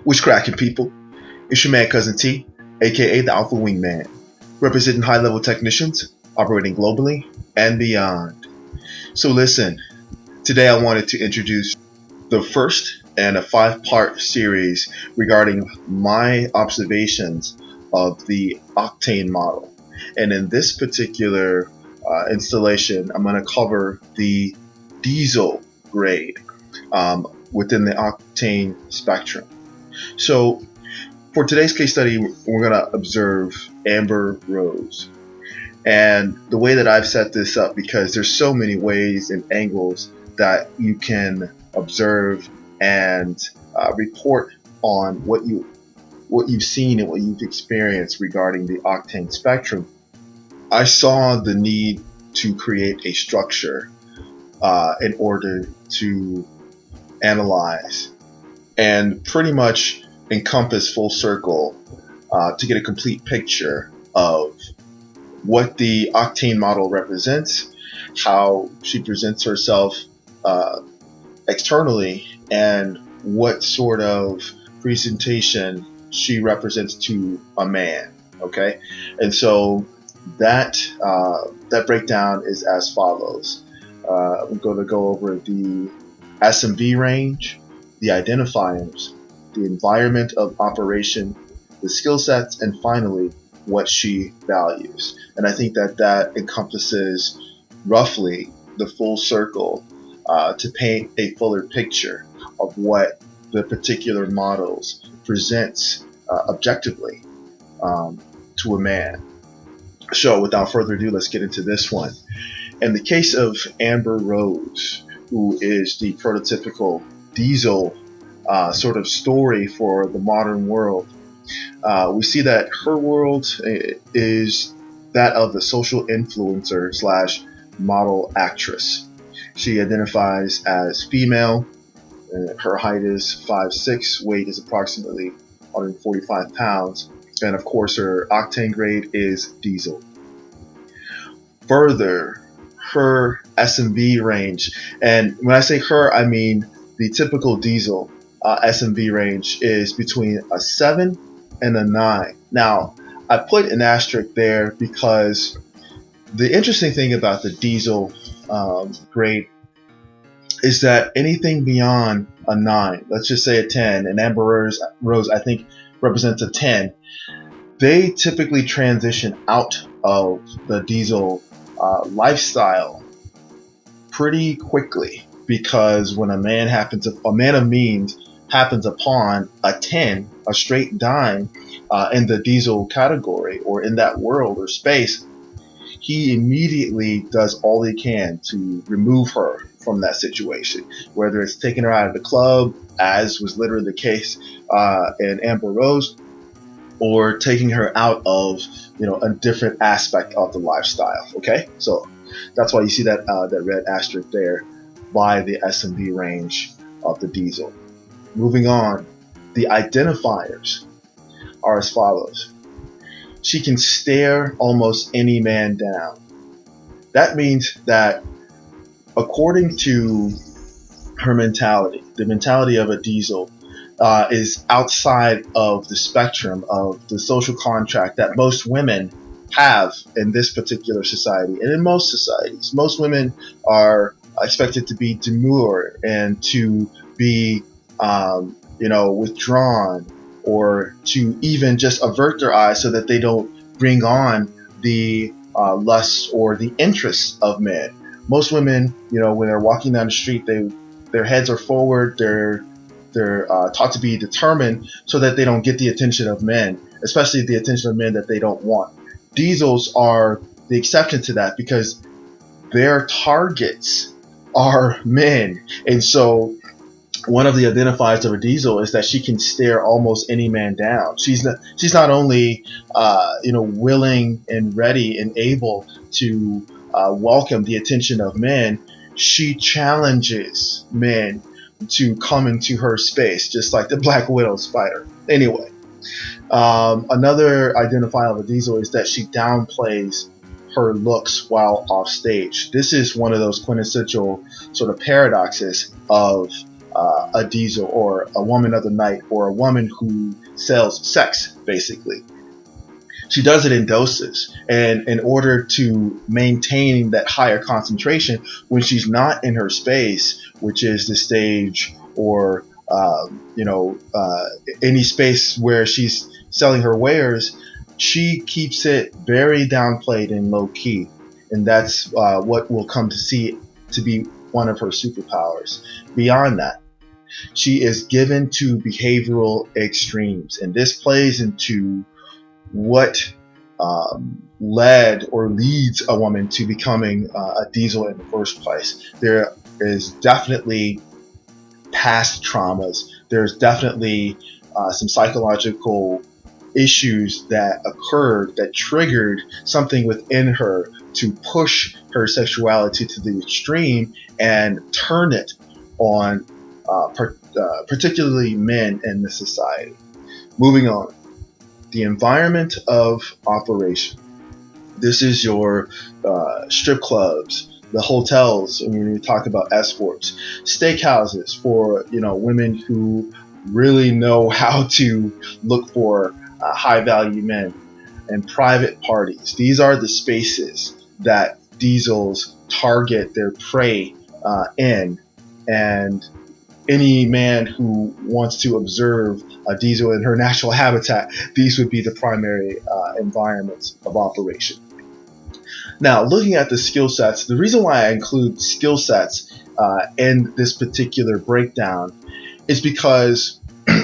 What's cracking, people? It's your man Cousin T, aka the Alpha Wingman, representing high-level technicians operating globally and beyond. So listen, today I wanted to introduce the first and a 5-part series regarding my observations of the Octane model. And in this particular installation, I'm going to cover the diesel grade within the Octane spectrum. So for today's case study, we're going to observe Amber Rose. And the way that I've set this up, because there's so many ways and angles that you can observe and report on what you've seen and what you've experienced regarding the Octane spectrum, I saw the need to create a structure in order to analyze and pretty much encompass full circle to get a complete picture of what the Octane model represents, how she presents herself externally, and what sort of presentation she represents to a man. Okay, and so that breakdown is as follows. I'm going to go over the SMV range, the identifiers, the environment of operation, the skill sets, and finally what she values. And I think that encompasses roughly the full circle to paint a fuller picture of what the particular models presents objectively to a man. So without further ado, let's get into this one. In the case of Amber Rose, who is the prototypical diesel sort of story for the modern world, we see that her world is that of the social influencer slash model actress. She identifies as female. Her height is 5'6", weight is approximately 145 pounds, and of course her octane grade is diesel. Further, her SMV range, and when I say her, I mean the typical diesel SMV range, is between a 7 and a 9. Now, I put an asterisk there because the interesting thing about the diesel grade is that anything beyond a 9, let's just say a 10, and Amber Rose I think represents a 10, they typically transition out of the diesel lifestyle pretty quickly, because when a man of means happens upon a 10, a straight dime in the diesel category or in that world or space, he immediately does all he can to remove her from that situation, whether it's taking her out of the club, as was literally the case in Amber Rose, or taking her out of a different aspect of the lifestyle. Okay, so that's why you see that red asterisk there by the SMV range of the diesel. Moving on, the identifiers are as follows. She can stare almost any man down. That means that according to her mentality, the mentality of a diesel is outside of the spectrum of the social contract that most women have in this particular society and in most societies. Most women are expected to be demure and to be withdrawn, or to even just avert their eyes so that they don't bring on the lusts or the interests of men. Most women, when they're walking down the street, their heads are forward, they're taught to be determined so that they don't get the attention of men, especially the attention of men that they don't want. Diesels are the exception to that because their targets are men. And so one of the identifiers of a diesel is that she can stare almost any man down. She's not only willing and ready and able to welcome the attention of men, she challenges men to come into her space, just like the Black Widow spider. Anyway, another identifier of a diesel is that she downplays her looks while off stage. This is one of those quintessential sort of paradoxes of a diesel or a woman of the night or a woman who sells sex, basically. She does it in doses, and in order to maintain that higher concentration when she's not in her space, which is the stage or any space where she's selling her wares, she keeps it very downplayed and low key, and that's what we'll come to see to be one of her superpowers. Beyond that, she is given to behavioral extremes, and this plays into what led or leads a woman to becoming a diesel in the first place. There is definitely past traumas. There's definitely some psychological issues that occurred that triggered something within her to push her sexuality to the extreme and turn it on particularly men in the society. Moving on. The environment of operation. This is your strip clubs, the hotels, when we talk about escorts, steakhouses for women who really know how to look for high value men, and private parties. These are the spaces that diesels target their prey in, and any man who wants to observe a diesel in her natural habitat, these would be the primary environments of operation. Now, looking at the skill sets, the reason why I include skill sets in this particular breakdown is because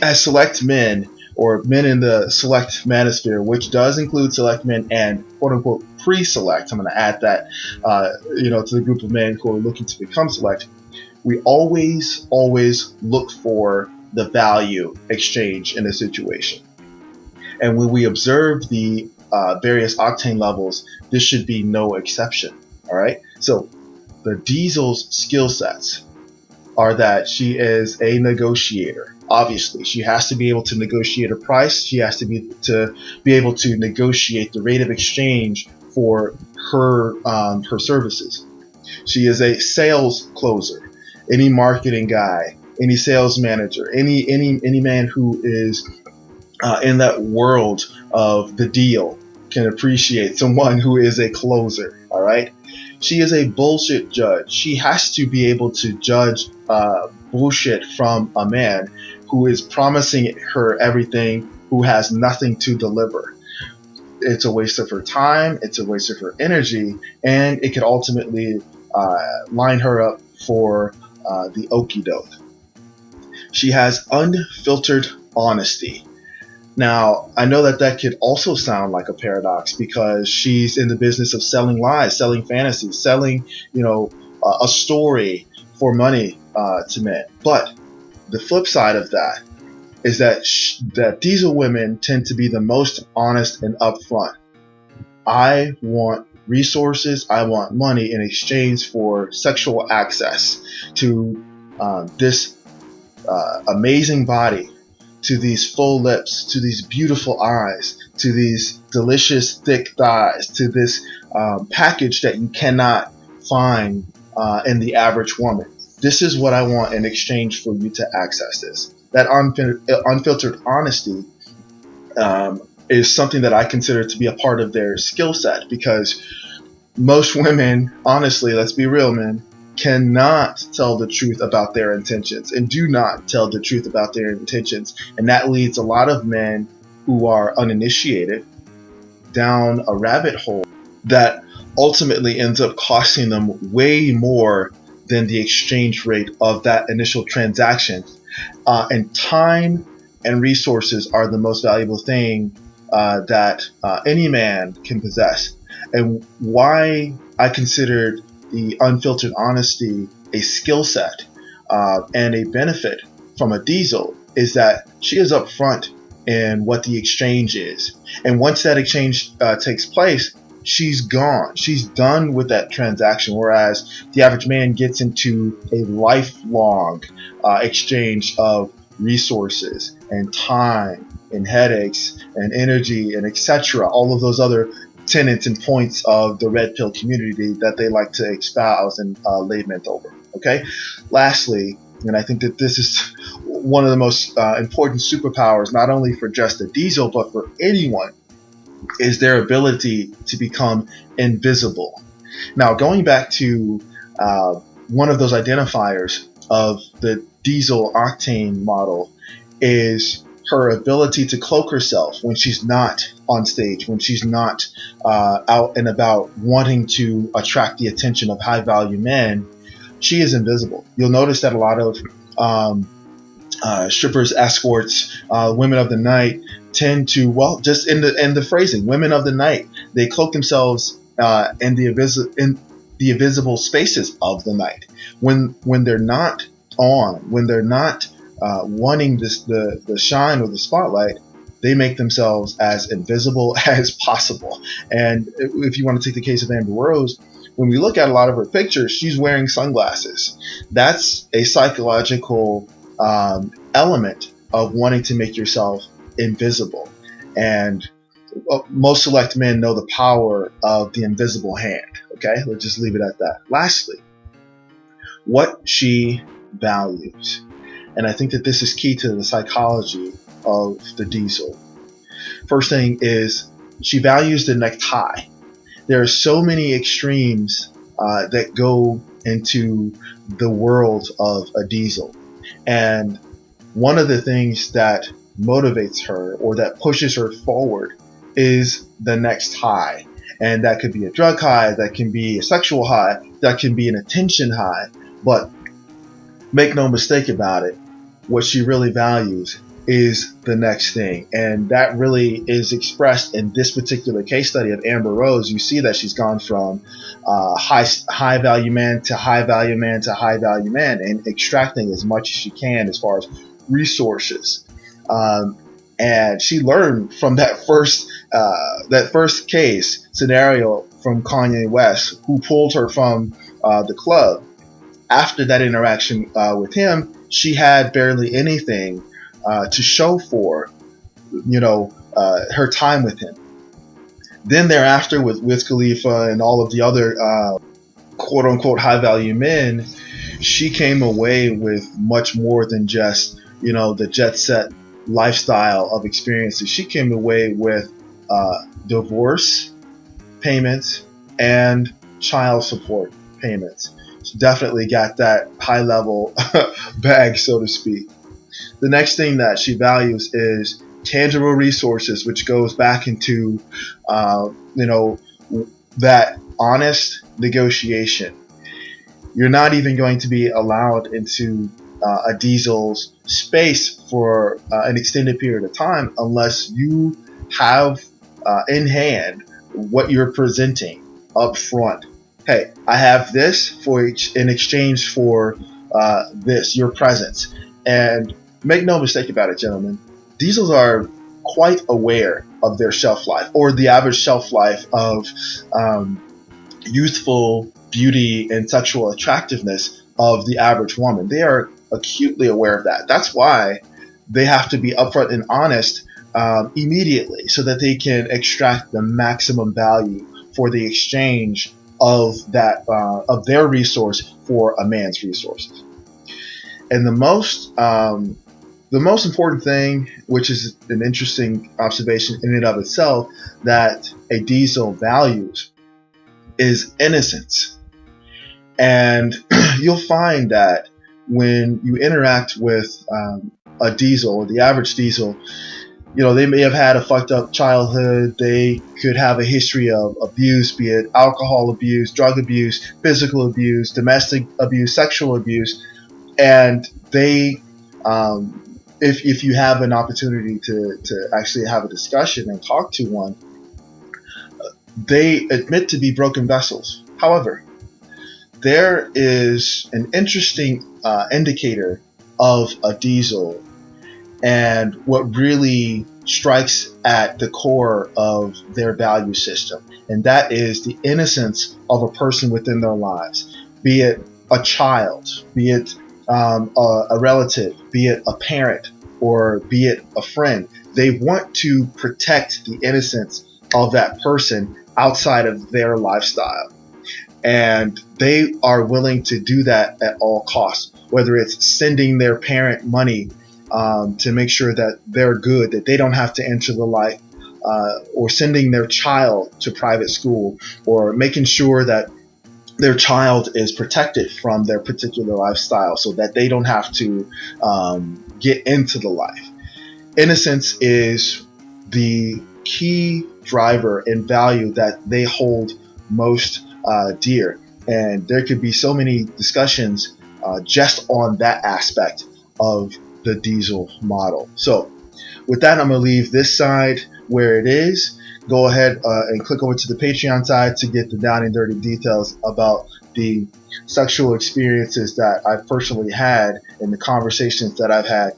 as select men, or men in the select manosphere, which does include select men and quote-unquote pre-select, I'm going to add that to the group of men who are looking to become select, we always look for the value exchange in a situation. And when we observe the various octane levels, this should be no exception. All right. So the diesel's skill sets are that she is a negotiator. Obviously, she has to be able to negotiate a price. She has to be able to negotiate the rate of exchange for her services. She is a sales closer. Any marketing guy, any sales manager, any man who is in that world of the deal can appreciate someone who is a closer. All right. She is a bullshit judge. She has to be able to judge bullshit from a man who is promising her everything, who has nothing to deliver. It's a waste of her time. It's a waste of her energy, and it could ultimately line her up for the okie doke. She has unfiltered honesty. Now, I know that could also sound like a paradox because she's in the business of selling lies, selling fantasies, selling, a story for money to men. But the flip side of that is that diesel women tend to be the most honest and upfront. I want resources, I want money in exchange for sexual access to this amazing body, to these full lips, to these beautiful eyes, to these delicious thick thighs, to this package that you cannot find in the average woman. This is what I want in exchange for you to access this. That unfiltered honesty is something that I consider to be a part of their skill set, because most women, honestly, let's be real, men, cannot tell the truth about their intentions and do not tell the truth about their intentions. And that leads a lot of men who are uninitiated down a rabbit hole that ultimately ends up costing them way more than the exchange rate of that initial transaction. And time and resources are the most valuable thing that any man can possess. And why I considered the unfiltered honesty a skill set and a benefit from a diesel is that she is upfront in what the exchange is. And once that exchange takes place, she's gone. She's done with that transaction, whereas the average man gets into a lifelong exchange of resources and time and headaches and energy and etc. All of those other tenets and points of the red pill community that they like to espouse and lament over. Okay. Lastly, and I think that this is one of the most important superpowers, not only for just a diesel, but for anyone, is their ability to become invisible. Now, going back to one of those identifiers of the diesel Octane model is her ability to cloak herself when she's not on stage, when she's not out and about wanting to attract the attention of high value men. She is invisible. You'll notice that a lot of strippers, escorts, women of the night tend to, well, just in the phrasing, women of the night, they cloak themselves in the invisible spaces of the night. When they're not on, when they're not wanting the shine or the spotlight, they make themselves as invisible as possible. And if you want to take the case of Amber Rose, when we look at a lot of her pictures, she's wearing sunglasses. That's a psychological element of wanting to make yourself invisible. And most select men know the power of the invisible hand. Okay, let's just leave it at that. Lastly, what she values. And I think that this is key to the psychology of the diesel. First thing is she values the necktie. There are so many extremes that go into the world of a diesel. And one of the things that motivates her or that pushes her forward is the next high. And that could be a drug high, that can be a sexual high, that can be an attention high. But make no mistake about it, what she really values is the next thing. And that really is expressed in this particular case study of Amber Rose. You see that she's gone from high value man to high value man to high value man, and extracting as much as she can as far as resources. And she learned from that first case scenario from Kanye West, who pulled her from the club. After that interaction with him, she had barely anything to show for, her time with him. Then thereafter, with Wiz Khalifa and all of the other quote unquote high value men, she came away with much more than just the jet set lifestyle of experiences. She came away with divorce payments and child support payments. She definitely got that high level bag, so to speak. The next thing that she values is tangible resources, which goes back into that honest negotiation. You're not even going to be allowed into a diesel's space for an extended period of time unless you have in hand what you're presenting up front. Hey, I have this in exchange for this, your presence. And make no mistake about it, gentlemen, diesels are quite aware of their shelf life, or the average shelf life of youthful beauty and sexual attractiveness of the average woman. They are acutely aware of that. That's why they have to be upfront and honest immediately, so that they can extract the maximum value for the exchange of that of their resource for a man's resources. And the most important thing, which is an interesting observation in and of itself, that a diesel values is innocence. And you'll find that when you interact with a diesel, or the average diesel, they may have had a fucked up childhood. They could have a history of abuse, be it alcohol abuse, drug abuse, physical abuse, domestic abuse, sexual abuse. And they, if you have an opportunity to actually have a discussion and talk to one, they admit to be broken vessels. However, there is an interesting indicator of a diesel, and what really strikes at the core of their value system, and that is the innocence of a person within their lives, be it a child, be it a relative, be it a parent, or be it a friend. They want to protect the innocence of that person outside of their lifestyle, and they are willing to do that at all costs. whether it's sending their parent money to make sure that they're good, that they don't have to enter the life, or sending their child to private school, or making sure that their child is protected from their particular lifestyle so that they don't have to get into the life. Innocence is the key driver and value that they hold most dear. And there could be so many discussions just on that aspect of the diesel model. So with that, I'm going to leave this side where it is. Go ahead and click over to the Patreon side to get the down and dirty details about the sexual experiences that I've personally had and the conversations that I've had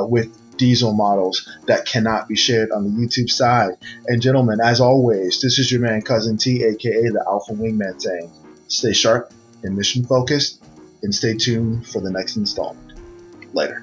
with diesel models that cannot be shared on the YouTube side. And gentlemen, as always, this is your man Cousin T, aka the Alpha Wingman, saying stay sharp and mission focused, and stay tuned for the next installment. Later.